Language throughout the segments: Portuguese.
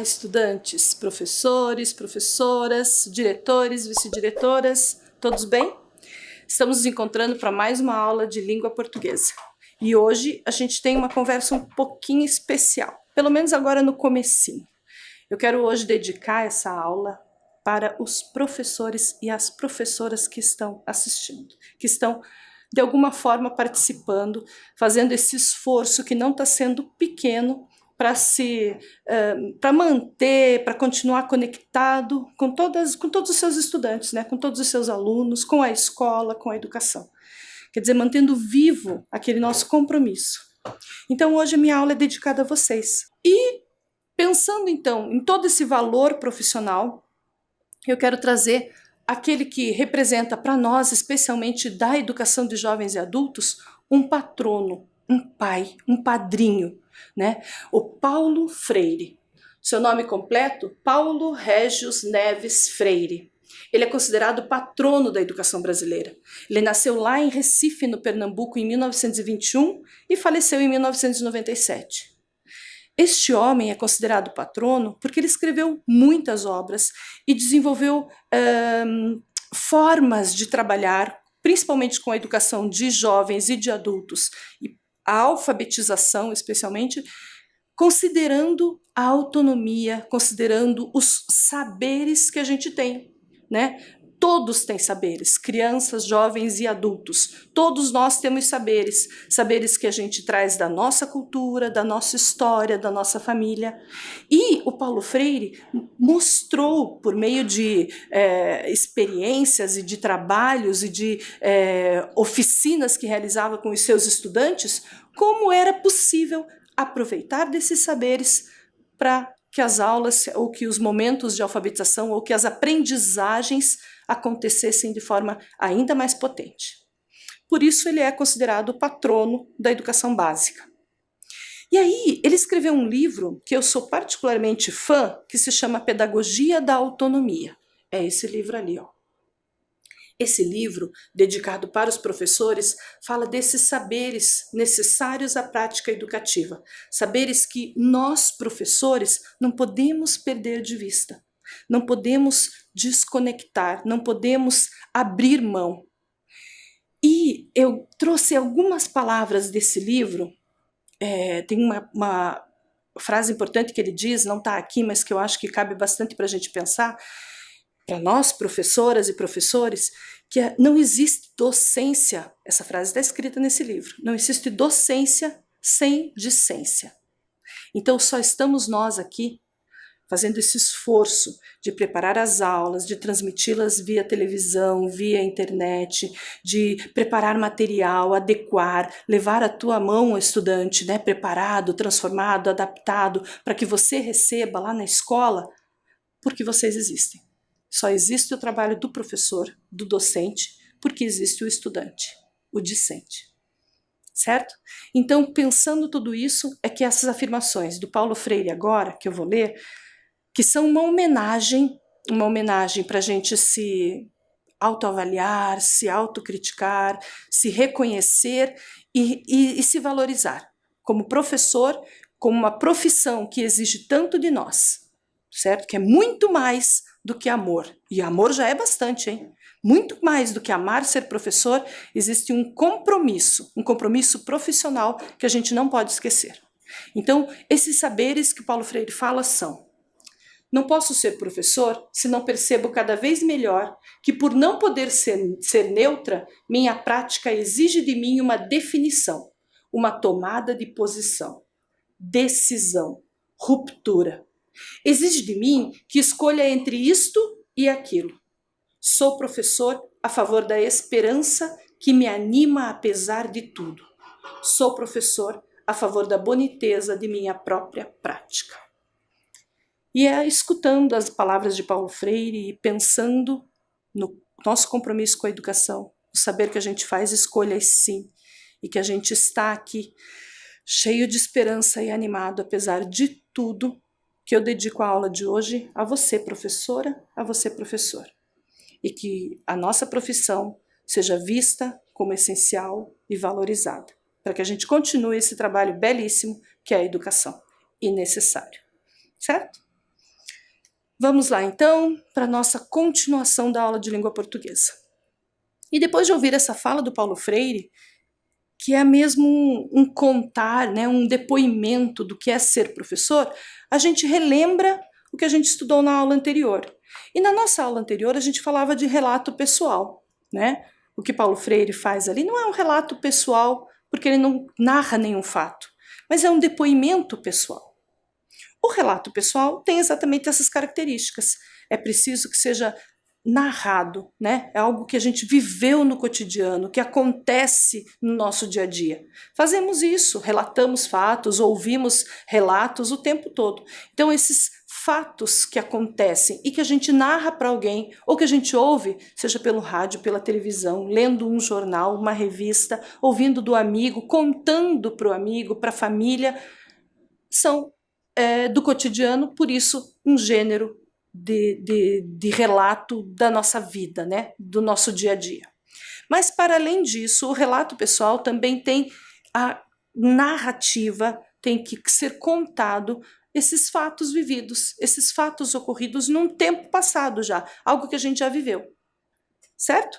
estudantes, professores, professoras, diretores, vice-diretoras, todos bem? Estamos nos encontrando para mais uma aula de língua portuguesa. E hoje a gente tem uma conversa um pouquinho especial, pelo menos agora no comecinho. Eu quero hoje dedicar essa aula para os professores e as professoras que estão assistindo, que estão de alguma forma participando, fazendo esse esforço que não está sendo pequeno para manter, para continuar conectado com todos os seus estudantes, né, com todos os seus alunos, com a escola, com a educação. Quer dizer, mantendo vivo aquele nosso compromisso. Então hoje a minha aula é dedicada a vocês. E pensando então em todo esse valor profissional, eu quero trazer aquele que representa para nós, especialmente da educação de jovens e adultos, um patrono, um pai, um padrinho, né? O Paulo Freire. Seu nome completo? Paulo Régios Neves Freire. Ele é considerado patrono da educação brasileira. Ele nasceu lá em Recife, no Pernambuco, em 1921 e faleceu em 1997. Este homem é considerado patrono porque ele escreveu muitas obras e desenvolveu formas de trabalhar, principalmente com a educação de jovens e de adultos, e a alfabetização especialmente, considerando a autonomia, considerando os saberes que a gente tem, né? Todos têm saberes, crianças, jovens e adultos. Todos nós temos saberes, saberes que a gente traz da nossa cultura, da nossa história, da nossa família. E o Paulo Freire mostrou, por meio de experiências e de trabalhos e de oficinas que realizava com os seus estudantes, como era possível aproveitar desses saberes para que as aulas, ou que os momentos de alfabetização, ou que as aprendizagens acontecessem de forma ainda mais potente. Por isso ele é considerado o patrono da educação básica. E aí ele escreveu um livro que eu sou particularmente fã, que se chama Pedagogia da Autonomia. É esse livro ali, ó. Esse livro, dedicado para os professores, fala desses saberes necessários à prática educativa, saberes que nós, professores, não podemos perder de vista, não podemos desconectar, não podemos abrir mão. E eu trouxe algumas palavras desse livro, tem uma frase importante que ele diz, não está aqui, mas que eu acho que cabe bastante para a gente pensar, para nós, professoras e professores, que não existe docência, essa frase está escrita nesse livro, não existe docência sem discência. Então só estamos nós aqui fazendo esse esforço de preparar as aulas, de transmiti-las via televisão, via internet, de preparar material, adequar, levar à tua mão o estudante, né, preparado, transformado, adaptado, para que você receba lá na escola, porque vocês existem. Só existe o trabalho do professor, do docente, porque existe o estudante, o discente. Certo? Então, pensando tudo isso, é que essas afirmações do Paulo Freire agora, que eu vou ler, que são uma homenagem para a gente se autoavaliar, se autocriticar, se reconhecer e se valorizar como professor, como uma profissão que exige tanto de nós, certo? Que é muito mais do que amor. E amor já é bastante, hein? Muito mais do que amar ser professor, existe um compromisso profissional que a gente não pode esquecer. Então, esses saberes que Paulo Freire fala são: não posso ser professor se não percebo cada vez melhor que, por não poder ser neutra, minha prática exige de mim uma definição, uma tomada de posição, decisão, ruptura. Exige de mim que escolha entre isto e aquilo. Sou professor a favor da esperança que me anima apesar de tudo. Sou professor a favor da boniteza de minha própria prática. E escutando as palavras de Paulo Freire e pensando no nosso compromisso com a educação, o saber que a gente faz escolhas sim, e que a gente está aqui cheio de esperança e animado apesar de tudo, que eu dedico a aula de hoje a você, professora, a você, professor. E que a nossa profissão seja vista como essencial e valorizada, para que a gente continue esse trabalho belíssimo que é a educação, e necessário. Certo? Vamos lá, então, para a nossa continuação da aula de língua portuguesa. E depois de ouvir essa fala do Paulo Freire, que é mesmo um contar, né, um depoimento do que é ser professor, a gente relembra o que a gente estudou na aula anterior. E na nossa aula anterior a gente falava de relato pessoal, né? O que Paulo Freire faz ali não é um relato pessoal, porque ele não narra nenhum fato, mas é um depoimento pessoal. O relato pessoal tem exatamente essas características. É preciso que seja narrado, né? É algo que a gente viveu no cotidiano, que acontece no nosso dia a dia. Fazemos isso, relatamos fatos, ouvimos relatos o tempo todo. Então, esses fatos que acontecem e que a gente narra para alguém, ou que a gente ouve, seja pelo rádio, pela televisão, lendo um jornal, uma revista, ouvindo do amigo, contando para o amigo, para a família, são do cotidiano, por isso um gênero de relato da nossa vida, né? Do nosso dia a dia. Mas, para além disso, o relato pessoal também tem a narrativa, tem que ser contado esses fatos vividos, esses fatos ocorridos num tempo passado já, algo que a gente já viveu. Certo?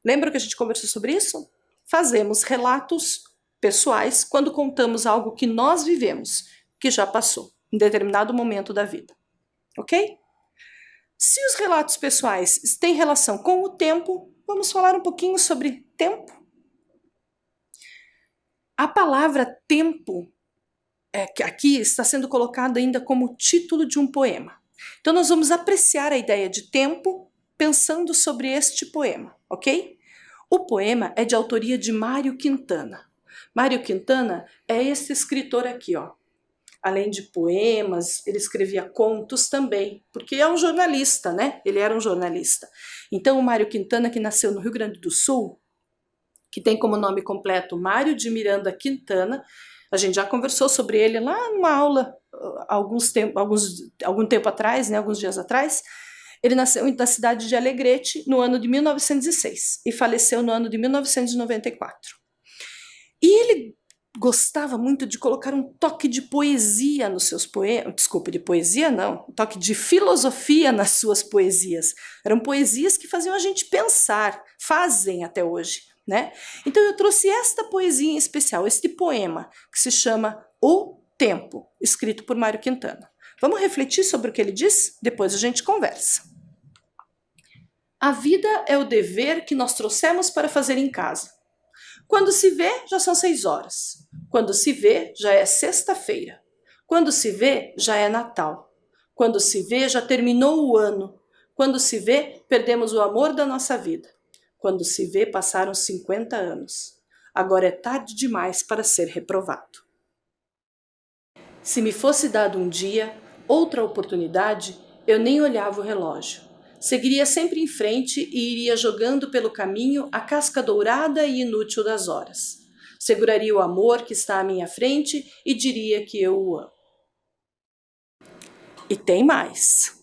Lembra que a gente conversou sobre isso? Fazemos relatos pessoais quando contamos algo que nós vivemos, que já passou, em determinado momento da vida. Ok? Se os relatos pessoais têm relação com o tempo, vamos falar um pouquinho sobre tempo. A palavra tempo aqui está sendo colocada ainda como título de um poema. Então nós vamos apreciar a ideia de tempo pensando sobre este poema, ok? O poema é de autoria de Mário Quintana. Mário Quintana é esse escritor aqui, ó. Além de poemas, ele escrevia contos também, porque é um jornalista, né? Ele era um jornalista. Então, o Mário Quintana, que nasceu no Rio Grande do Sul, que tem como nome completo Mário de Miranda Quintana, a gente já conversou sobre ele lá numa aula algum tempo atrás, né? Alguns dias atrás. Ele nasceu na cidade de Alegrete no ano de 1906 e faleceu no ano de 1994. E ele gostava muito de colocar um toque de poesia nos seus poemas, desculpa, de poesia não, um toque de filosofia nas suas poesias. Eram poesias que faziam a gente pensar, fazem até hoje, né? Então eu trouxe esta poesia em especial, este poema, que se chama O Tempo, escrito por Mário Quintana. Vamos refletir sobre o que ele diz? Depois a gente conversa. A vida é o dever que nós trouxemos para fazer em casa. Quando se vê, já são 6 horas. Quando se vê, já é sexta-feira. Quando se vê, já é Natal. Quando se vê, já terminou o ano. Quando se vê, perdemos o amor da nossa vida. Quando se vê, passaram 50 anos. Agora é tarde demais para ser reprovado. Se me fosse dado um dia, outra oportunidade, eu nem olhava o relógio. Seguiria sempre em frente e iria jogando pelo caminho a casca dourada e inútil das horas. Seguraria o amor que está à minha frente e diria que eu o amo. E tem mais.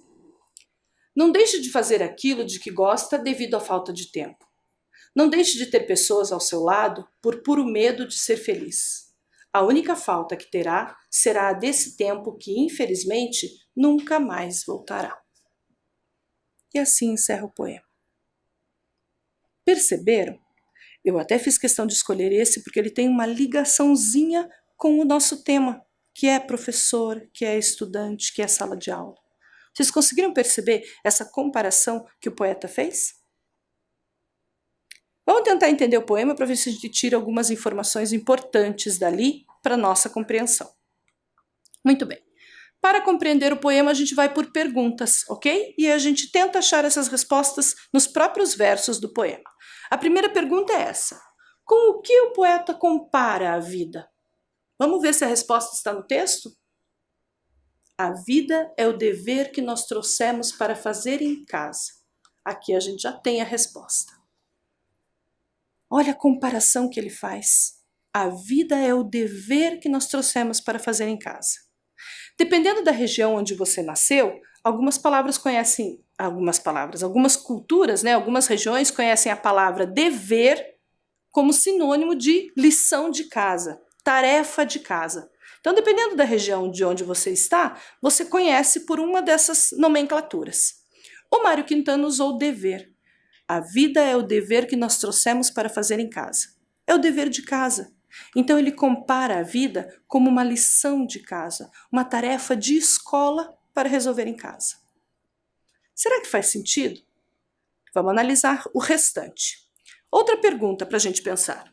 Não deixe de fazer aquilo de que gosta devido à falta de tempo. Não deixe de ter pessoas ao seu lado por puro medo de ser feliz. A única falta que terá será a desse tempo que, infelizmente, nunca mais voltará. E assim encerra o poema. Perceberam? Eu até fiz questão de escolher esse porque ele tem uma ligaçãozinha com o nosso tema, que é professor, que é estudante, que é sala de aula. Vocês conseguiram perceber essa comparação que o poeta fez? Vamos tentar entender o poema para ver se a gente tira algumas informações importantes dali para a nossa compreensão. Muito bem. Para compreender o poema, a gente vai por perguntas, ok? E a gente tenta achar essas respostas nos próprios versos do poema. A primeira pergunta é essa: com o que o poeta compara a vida? Vamos ver se a resposta está no texto? A vida é o dever que nós trouxemos para fazer em casa. Aqui a gente já tem a resposta. Olha a comparação que ele faz. A vida é o dever que nós trouxemos para fazer em casa. Dependendo da região onde você nasceu, algumas culturas, né, algumas regiões conhecem a palavra dever como sinônimo de lição de casa, tarefa de casa. Então, dependendo da região de onde você está, você conhece por uma dessas nomenclaturas. O Mário Quintana usou o dever. A vida é o dever que nós trouxemos para fazer em casa. É o dever de casa. Então ele compara a vida como uma lição de casa, uma tarefa de escola para resolver em casa. Será que faz sentido? Vamos analisar o restante. Outra pergunta para a gente pensar.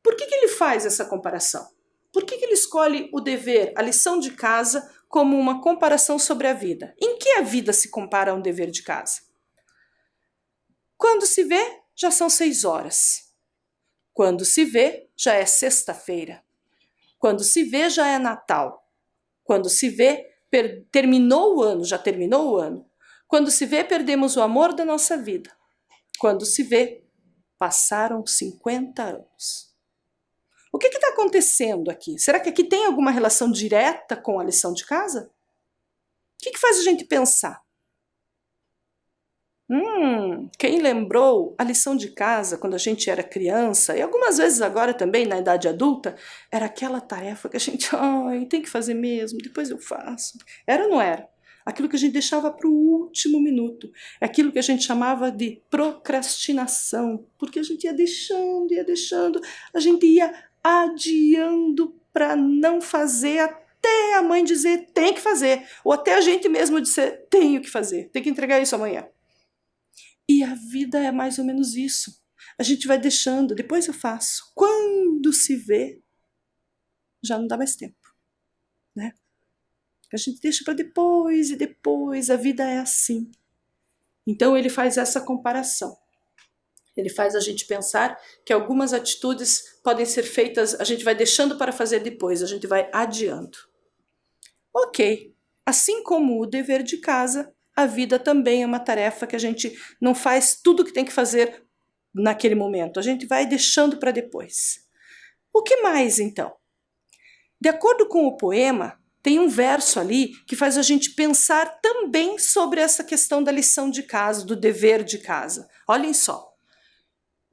Por que ele faz essa comparação? Por que ele escolhe o dever, a lição de casa, como uma comparação sobre a vida? Em que a vida se compara a um dever de casa? Quando se vê, já são 6 horas. Quando se vê, já é sexta-feira. Quando se vê, já é Natal. Quando se vê, terminou o ano, já terminou o ano. Quando se vê, perdemos o amor da nossa vida. Quando se vê, passaram 50 anos. O que está acontecendo aqui? Será que aqui tem alguma relação direta com a lição de casa? O que faz a gente pensar? Quem lembrou a lição de casa quando a gente era criança, e algumas vezes agora também na idade adulta, era aquela tarefa que a gente, tem que fazer mesmo, depois eu faço. Era ou não era? Aquilo que a gente deixava para o último minuto. É aquilo que a gente chamava de procrastinação, porque a gente ia deixando, a gente ia adiando para não fazer até a mãe dizer tem que fazer, ou até a gente mesmo dizer tenho que fazer, tem que entregar isso amanhã. E a vida é mais ou menos isso. A gente vai deixando, depois eu faço. Quando se vê, já não dá mais tempo, né? A gente deixa para depois e depois, a vida é assim. Então ele faz essa comparação. Ele faz a gente pensar que algumas atitudes podem ser feitas, a gente vai deixando para fazer depois, a gente vai adiando. Ok, assim como o dever de casa, a vida também é uma tarefa que a gente não faz tudo o que tem que fazer naquele momento. A gente vai deixando para depois. O que mais, então? De acordo com o poema, tem um verso ali que faz a gente pensar também sobre essa questão da lição de casa, do dever de casa. Olhem só.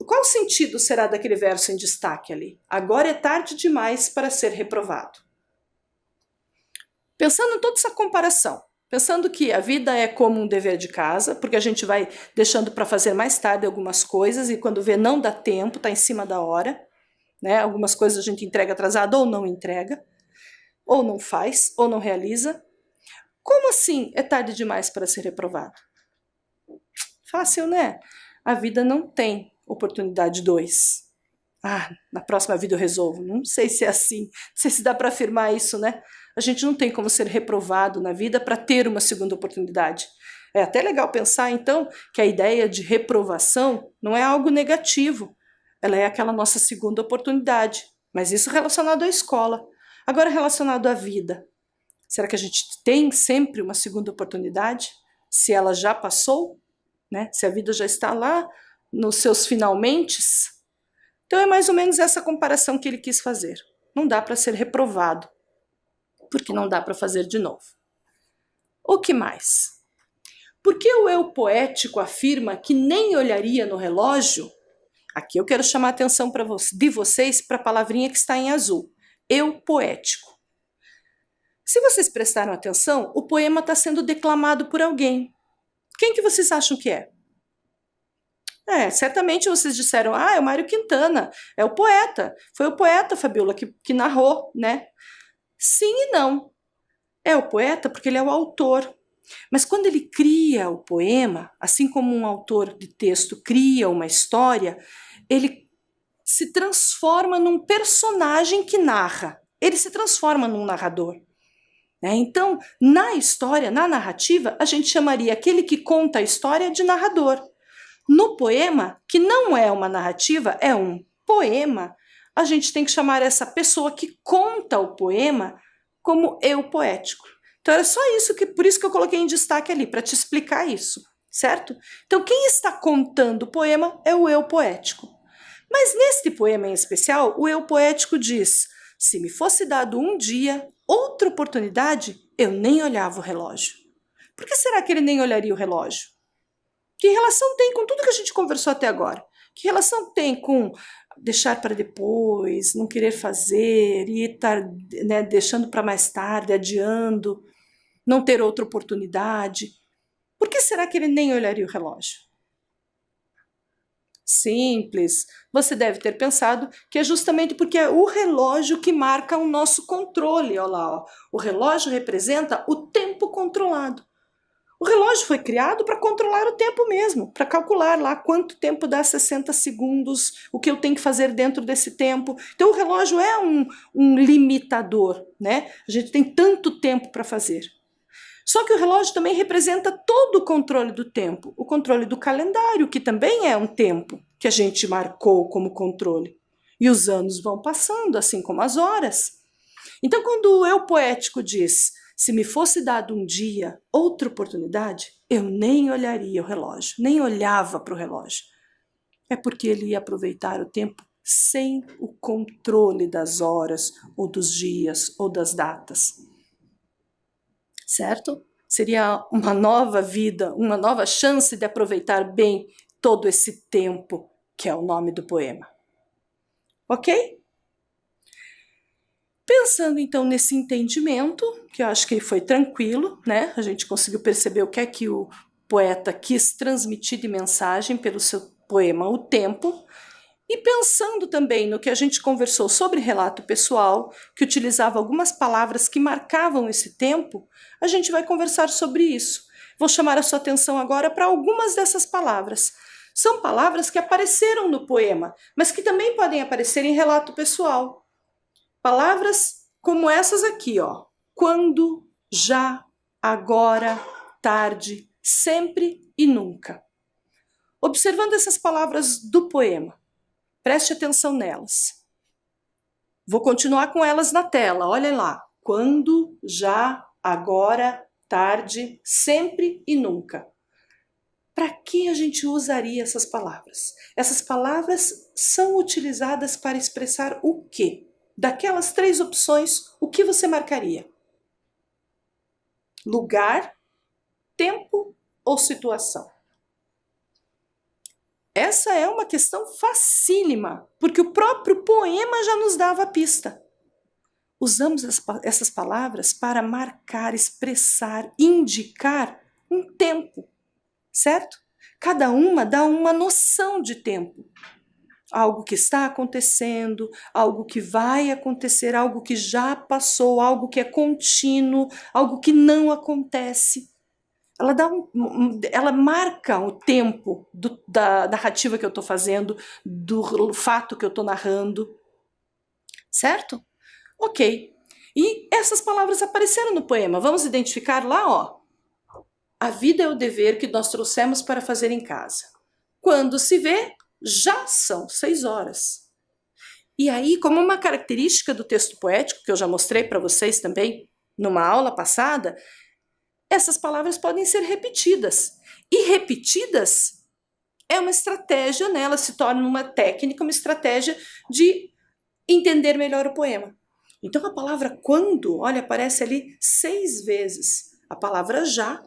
Qual o sentido será daquele verso em destaque ali? Agora é tarde demais para ser reprovado. Pensando em toda essa comparação, pensando que a vida é como um dever de casa, porque a gente vai deixando para fazer mais tarde algumas coisas e quando vê não dá tempo, está em cima da hora, né? Algumas coisas a gente entrega atrasado ou não entrega, ou não faz, ou não realiza. Como assim é tarde demais para ser reprovado? Fácil, né? A vida não tem oportunidade 2. Na próxima vida eu resolvo. Não sei se é assim, não sei se dá para afirmar isso, né? A gente não tem como ser reprovado na vida para ter uma segunda oportunidade. É até legal pensar, então, que a ideia de reprovação não é algo negativo. Ela é aquela nossa segunda oportunidade. Mas isso relacionado à escola. Agora, relacionado à vida. Será que a gente tem sempre uma segunda oportunidade? Se ela já passou? Né? Se a vida já está lá nos seus finalmentes? Então é mais ou menos essa comparação que ele quis fazer. Não dá para ser reprovado, porque não dá para fazer de novo. O que mais? Por que o eu poético afirma que nem olharia no relógio? Aqui eu quero chamar a atenção de vocês para a palavrinha que está em azul. Eu poético. Se vocês prestaram atenção, o poema está sendo declamado por alguém. Quem que vocês acham que é? Certamente vocês disseram, é o Mário Quintana, é o poeta. Foi o poeta, Fabiola, que narrou, né? Sim e não. É o poeta porque ele é o autor. Mas quando ele cria o poema, assim como um autor de texto cria uma história, ele se transforma num personagem que narra. Ele se transforma num narrador. Então, na história, na narrativa, a gente chamaria aquele que conta a história de narrador. No poema, que não é uma narrativa, é um poema, a gente tem que chamar essa pessoa que conta o poema como eu poético. Então era só isso, por isso que eu coloquei em destaque ali, para te explicar isso, certo? Então quem está contando o poema é o eu poético. Mas neste poema em especial, o eu poético diz, se me fosse dado um dia, outra oportunidade, eu nem olhava o relógio. Por que será que ele nem olharia o relógio? Que relação tem com tudo que a gente conversou até agora? Que relação tem com deixar para depois, não querer fazer, e estar, né, deixando para mais tarde, adiando, não ter outra oportunidade. Por que será que ele nem olharia o relógio? Simples. Você deve ter pensado que é justamente porque é o relógio que marca o nosso controle. Olha lá, ó. O relógio representa o tempo controlado. O relógio foi criado para controlar o tempo mesmo, para calcular lá quanto tempo dá 60 segundos, o que eu tenho que fazer dentro desse tempo. Então o relógio é um limitador, né? A gente tem tanto tempo para fazer. Só que o relógio também representa todo o controle do tempo, o controle do calendário, que também é um tempo que a gente marcou como controle. E os anos vão passando, assim como as horas. Então, quando o eu poético diz, se me fosse dado um dia, outra oportunidade, eu nem olharia o relógio, nem olhava para o relógio. É porque ele ia aproveitar o tempo sem o controle das horas, ou dos dias, ou das datas. Certo? Seria uma nova vida, uma nova chance de aproveitar bem todo esse tempo, que é o nome do poema. Ok? Pensando então nesse entendimento, que eu acho que foi tranquilo, né? A gente conseguiu perceber o que o poeta quis transmitir de mensagem pelo seu poema O Tempo, e pensando também no que a gente conversou sobre relato pessoal, que utilizava algumas palavras que marcavam esse tempo, a gente vai conversar sobre isso. Vou chamar a sua atenção agora para algumas dessas palavras. São palavras que apareceram no poema, mas que também podem aparecer em relato pessoal. Palavras como essas aqui, ó. Quando, já, agora, tarde, sempre e nunca. Observando essas palavras do poema, preste atenção nelas. Vou continuar com elas na tela, olha lá. Quando, já, agora, tarde, sempre e nunca. Para que a gente usaria essas palavras? Essas palavras são utilizadas para expressar o quê? Daquelas 3 opções, o que você marcaria? Lugar, tempo ou situação? Essa é uma questão facílima, porque o próprio poema já nos dava a pista. Usamos essas palavras para marcar, expressar, indicar um tempo, certo? Cada uma dá uma noção de tempo. Algo que está acontecendo, algo que vai acontecer, algo que já passou, algo que é contínuo, algo que não acontece. Ela marca o tempo da narrativa que eu estou fazendo, do fato que eu estou narrando. Certo? Ok. E essas palavras apareceram no poema. Vamos identificar lá, ó. A vida é o dever que nós trouxemos para fazer em casa. Quando se vê, já são 6 horas. E aí, como uma característica do texto poético, que eu já mostrei para vocês também numa aula passada, essas palavras podem ser repetidas. E repetidas é uma estratégia, né? Ela se torna uma técnica, uma estratégia de entender melhor o poema. Então a palavra quando, olha, aparece ali 6 vezes. A palavra já,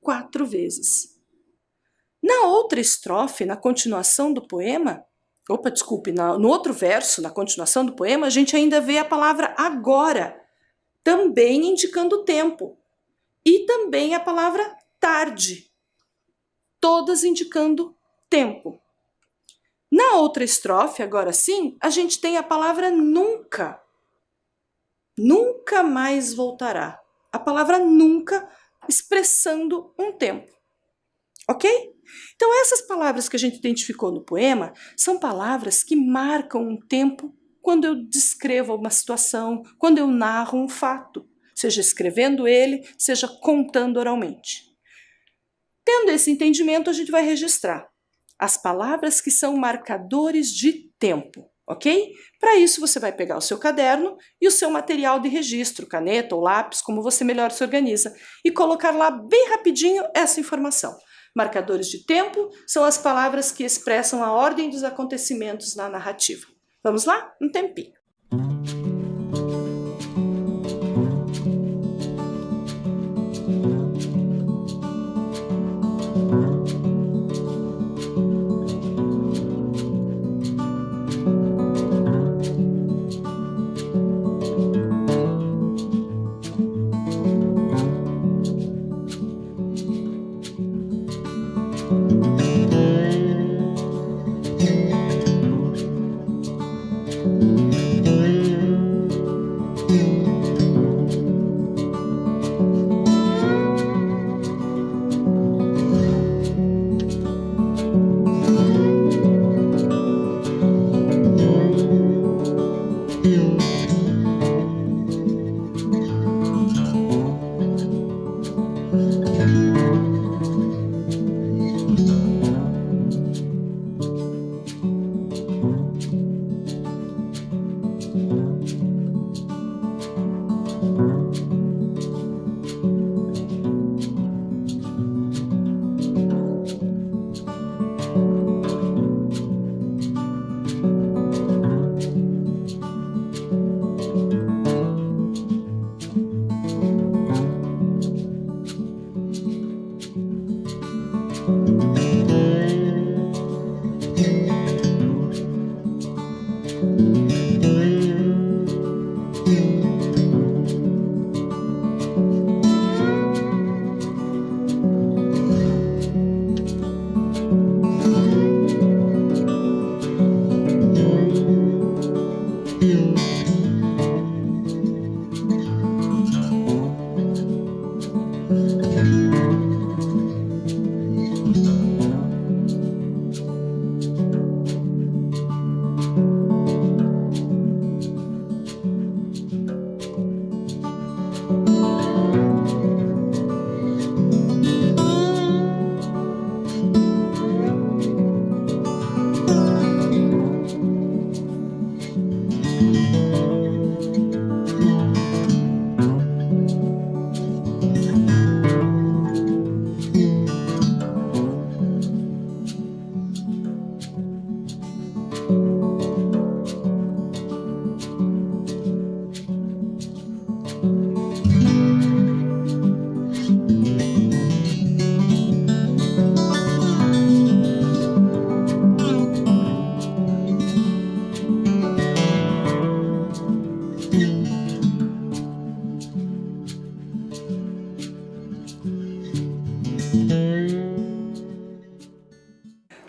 4 vezes. Na outra estrofe, na continuação do poema, no outro verso, na continuação do poema, a gente ainda vê a palavra agora, também indicando o tempo. E também a palavra tarde, todas indicando tempo. Na outra estrofe, agora sim, a gente tem a palavra nunca. Nunca mais voltará. A palavra nunca expressando um tempo. Ok? Então essas palavras que a gente identificou no poema são palavras que marcam um tempo quando eu descrevo uma situação, quando eu narro um fato, seja escrevendo ele, seja contando oralmente. Tendo esse entendimento, a gente vai registrar as palavras que são marcadores de tempo, ok? Para isso, você vai pegar o seu caderno e o seu material de registro, caneta ou lápis, como você melhor se organiza, e colocar lá bem rapidinho essa informação. Marcadores de tempo são as palavras que expressam a ordem dos acontecimentos na narrativa. Vamos lá? Um tempinho.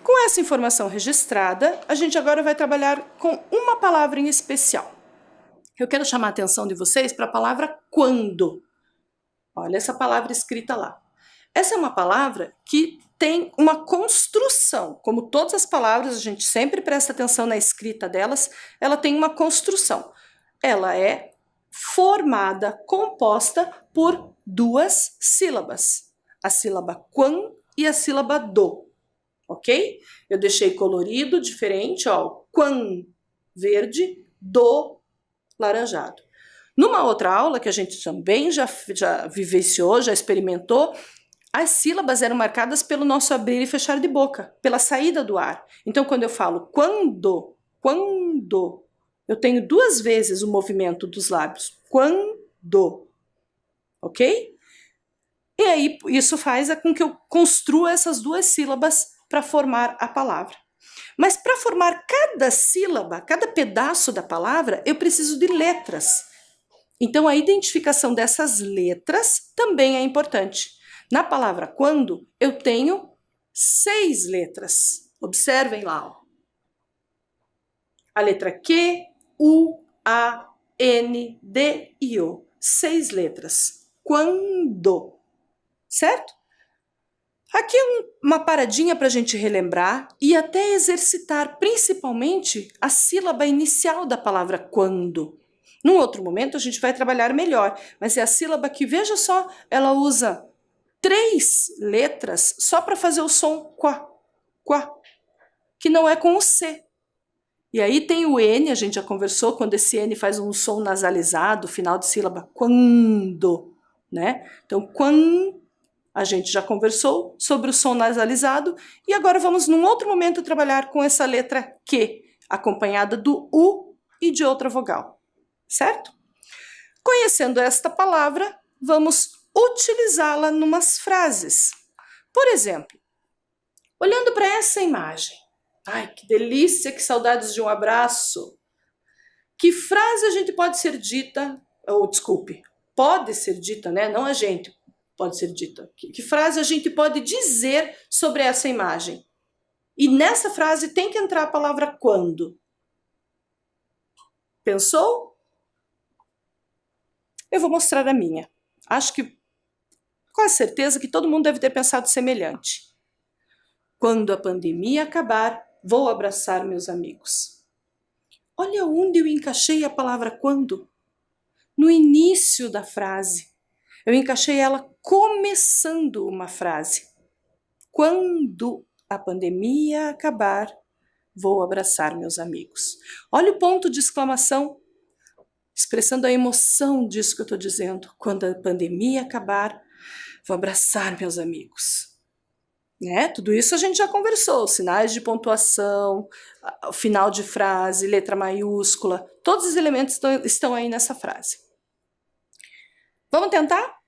Com essa informação registrada, a gente agora vai trabalhar com uma palavra em especial. Eu quero chamar a atenção de vocês para a palavra quando. Olha essa palavra escrita lá. Essa é uma palavra que tem uma construção. Como todas as palavras, a gente sempre presta atenção na escrita delas, ela tem uma construção. Ela é formada, composta por duas sílabas. A sílaba quan e a sílaba do. Ok? Eu deixei colorido diferente, ó, quan verde, do laranjado. Numa outra aula que a gente também já vivenciou, já experimentou, as sílabas eram marcadas pelo nosso abrir e fechar de boca, pela saída do ar. Então, quando eu falo quando, eu tenho duas vezes o movimento dos lábios. Quando. Ok? E aí, isso faz com que eu construa essas duas sílabas para formar a palavra. Mas para formar cada sílaba, cada pedaço da palavra, eu preciso de letras. Então, a identificação dessas letras também é importante. Na palavra quando, eu tenho 6 letras. Observem lá. Ó. A letra Q, U, A, N, D e O. 6 letras. Quando. Certo? Aqui uma paradinha para a gente relembrar e até exercitar principalmente a sílaba inicial da palavra quando. Num outro momento a gente vai trabalhar melhor, mas é a sílaba que, veja só, ela usa 3 letras só para fazer o som quá, que não é com o C. E aí tem o N, a gente já conversou, quando esse N faz um som nasalizado, final de sílaba, quando, né? Então, quando a gente já conversou sobre o som nasalizado e agora vamos num outro momento trabalhar com essa letra Q, acompanhada do U e de outra vogal, certo? Conhecendo esta palavra, vamos utilizá-la numas frases. Por exemplo, olhando para essa imagem, ai, que delícia, que saudades de um abraço. Que frase a gente pode ser dita, ou desculpe, pode ser dita, né? Não a gente pode ser dita. Que frase a gente pode dizer sobre essa imagem? E nessa frase tem que entrar a palavra quando. Pensou? Eu vou mostrar a minha. Acho que, com certeza, que todo mundo deve ter pensado semelhante. Quando a pandemia acabar, vou abraçar meus amigos. Olha onde eu encaixei a palavra quando. No início da frase. Eu encaixei ela começando uma frase. Quando a pandemia acabar, vou abraçar meus amigos. Olha o ponto de exclamação, expressando a emoção disso que eu estou dizendo. Quando a pandemia acabar, vou abraçar meus amigos. Né? Tudo isso a gente já conversou, sinais de pontuação, o final de frase, letra maiúscula, todos os elementos estão aí nessa frase. Vamos tentar?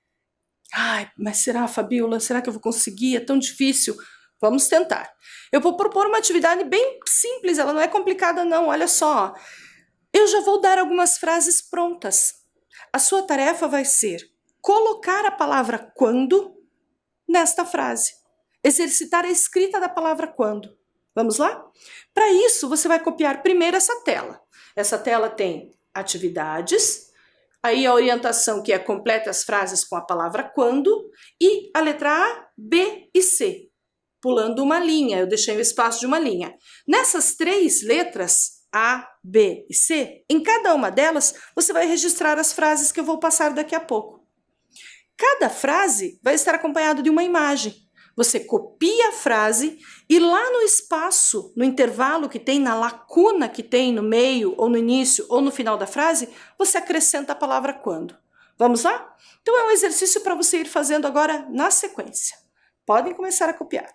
Ai, mas será, Fabíola? Será que eu vou conseguir? É tão difícil. Vamos tentar. Eu vou propor uma atividade bem simples, ela não é complicada não, olha só. Eu já vou dar algumas frases prontas. A sua tarefa vai ser colocar a palavra quando nesta frase. Exercitar a escrita da palavra quando. Vamos lá? Para isso, você vai copiar primeiro essa tela. Essa tela tem atividades, aí a orientação que é completa as frases com a palavra quando e a letra A, B e C, pulando uma linha, eu deixei o espaço de uma linha. Nessas 3 letras, A, B e C, em cada uma delas você vai registrar as frases que eu vou passar daqui a pouco. Cada frase vai estar acompanhada de uma imagem. Você copia a frase e lá no espaço, no intervalo que tem, na lacuna que tem no meio, ou no início, ou no final da frase, você acrescenta a palavra quando. Vamos lá? Então é um exercício para você ir fazendo agora na sequência. Podem começar a copiar.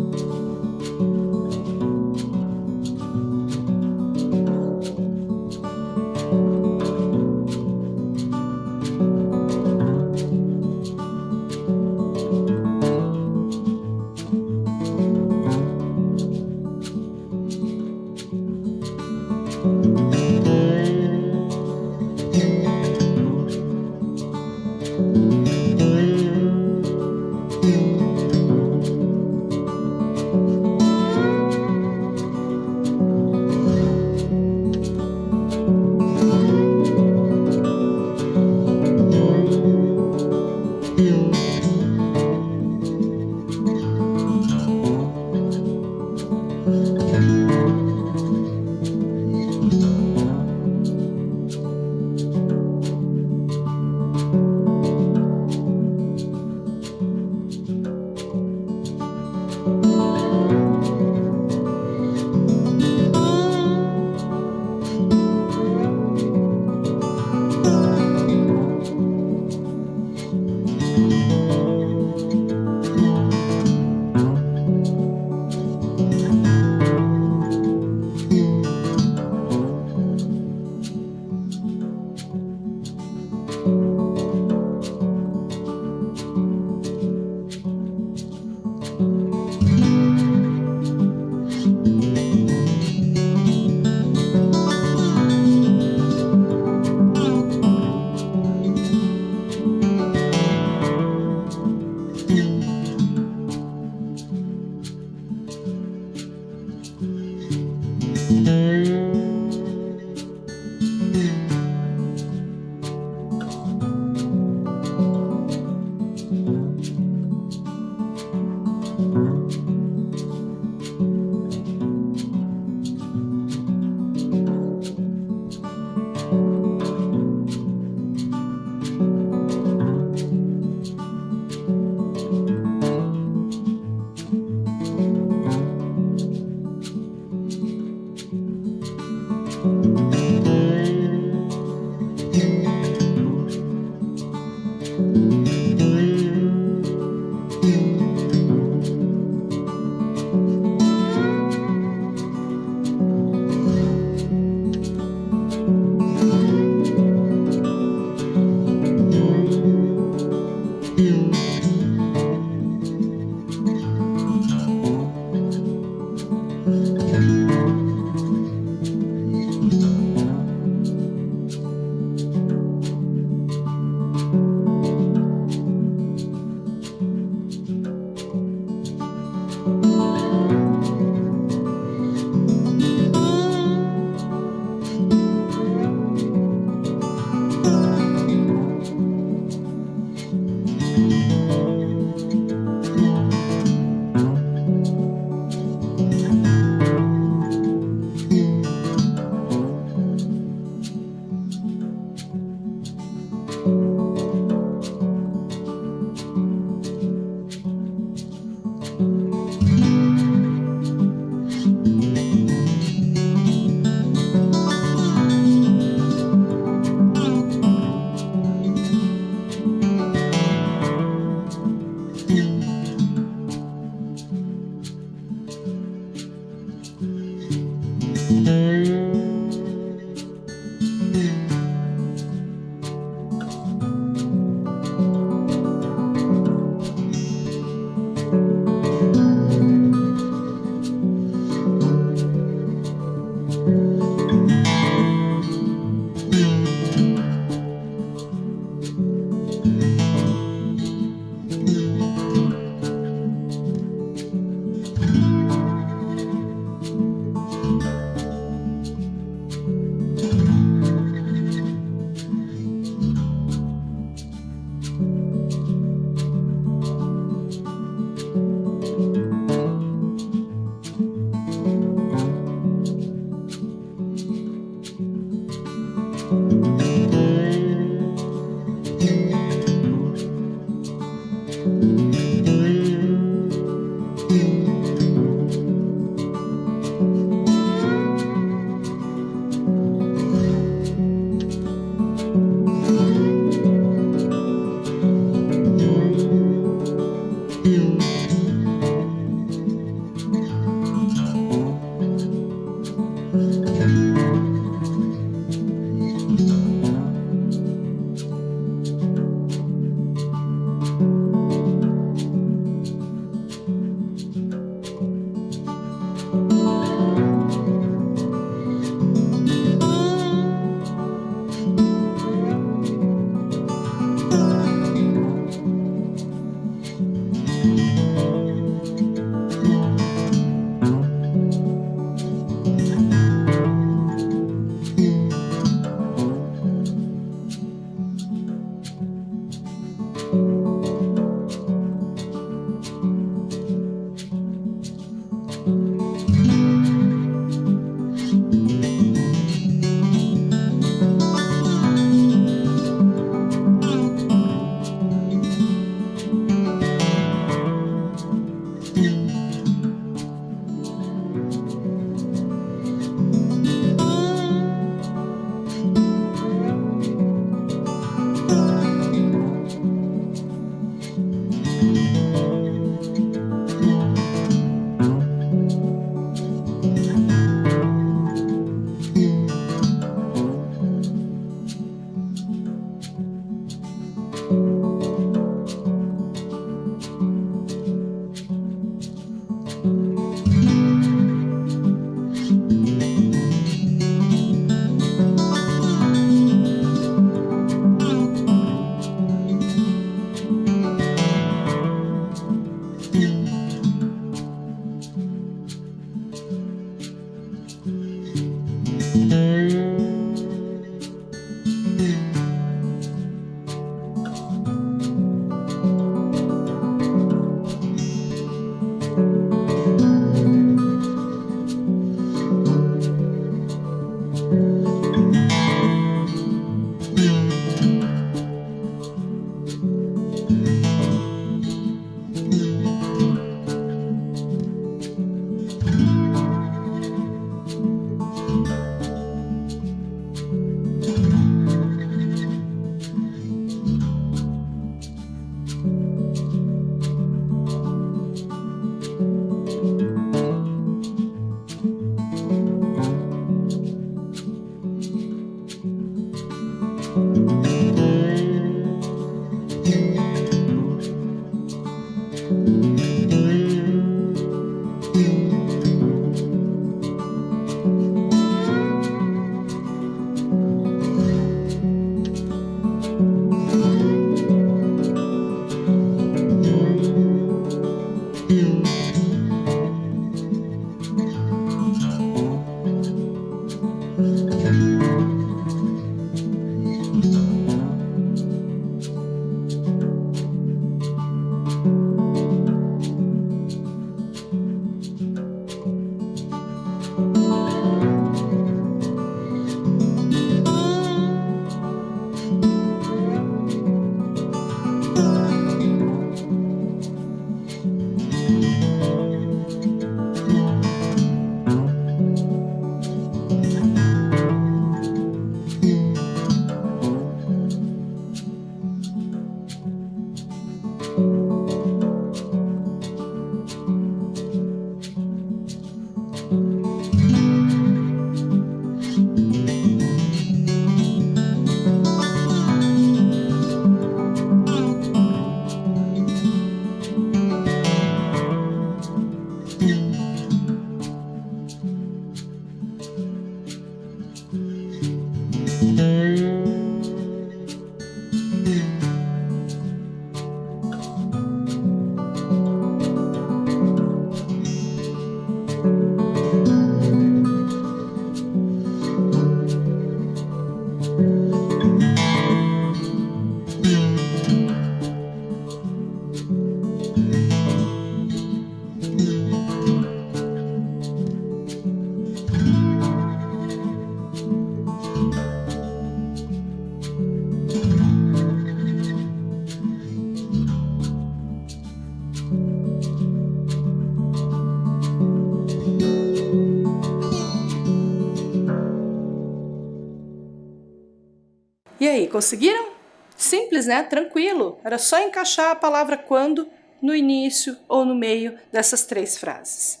E aí, conseguiram? Simples, né? Tranquilo. Era só encaixar a palavra quando no início ou no meio dessas 3 frases.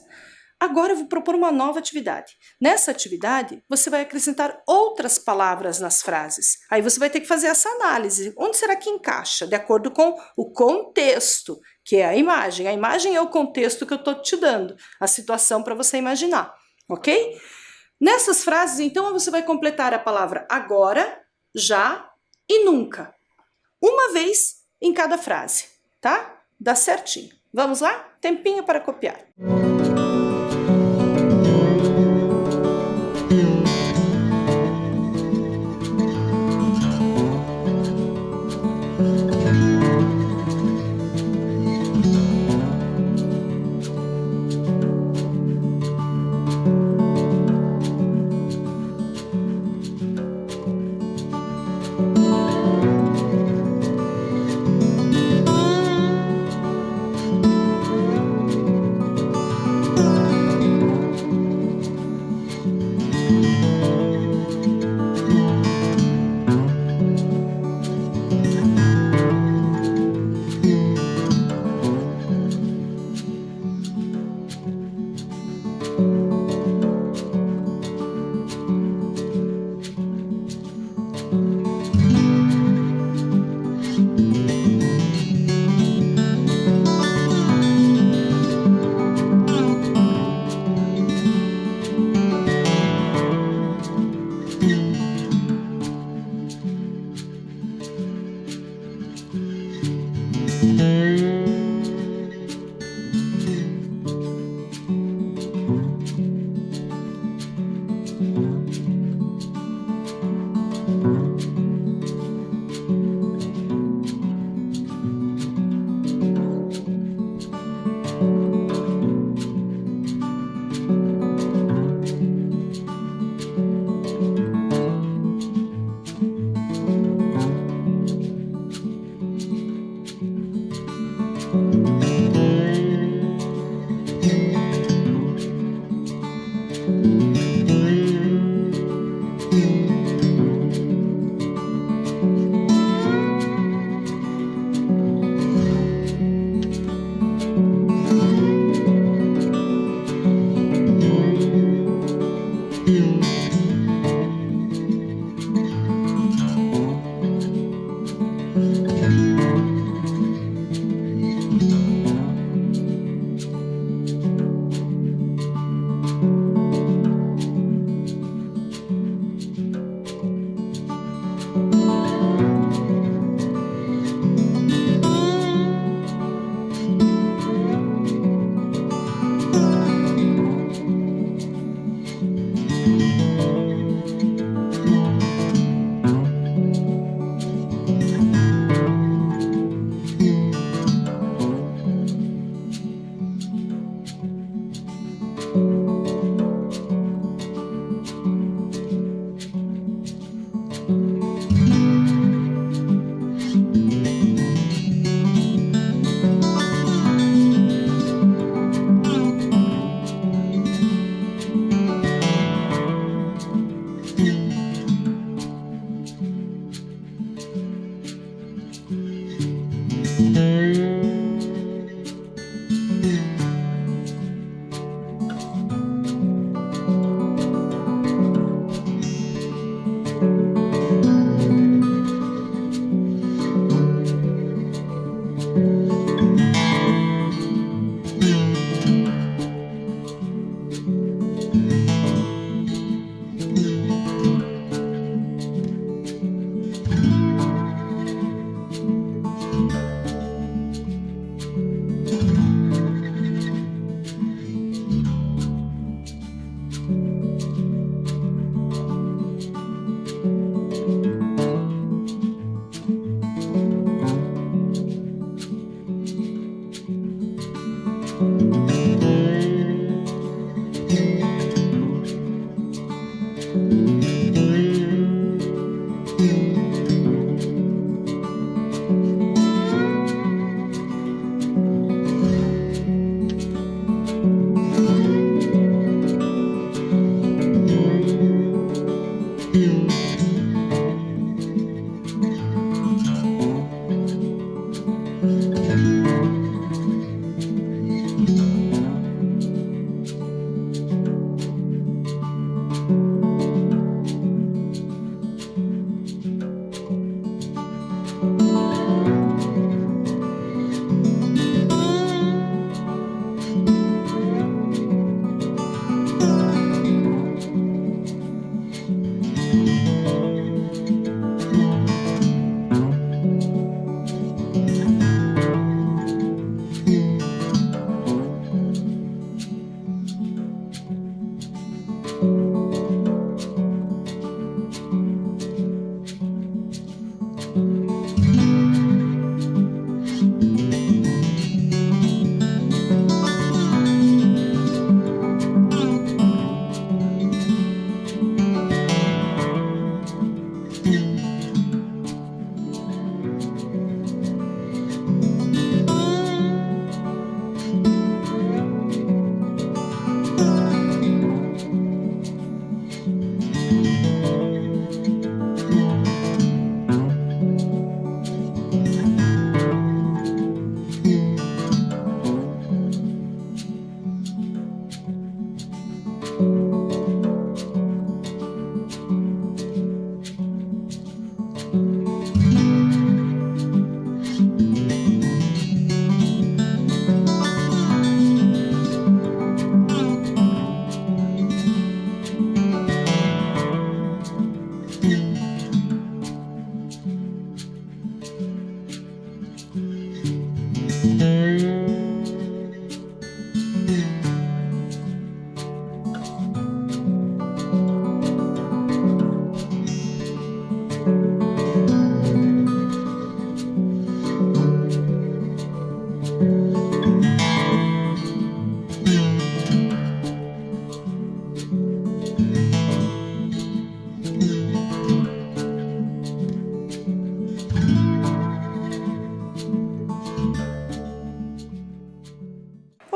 Agora eu vou propor uma nova atividade. Nessa atividade, você vai acrescentar outras palavras nas frases. Aí você vai ter que fazer essa análise. Onde será que encaixa? De acordo com o contexto, que é a imagem. A imagem é o contexto que eu estou te dando, a situação para você imaginar, ok? Nessas frases, então, você vai completar a palavra agora, já e nunca. Uma vez em cada frase, tá? Dá certinho. Vamos lá? Tempinho para copiar.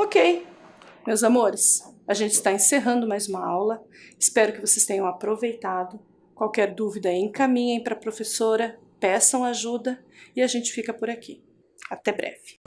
Ok, meus amores, a gente está encerrando mais uma aula. Espero que vocês tenham aproveitado. Qualquer dúvida, encaminhem para a professora, peçam ajuda e a gente fica por aqui. Até breve.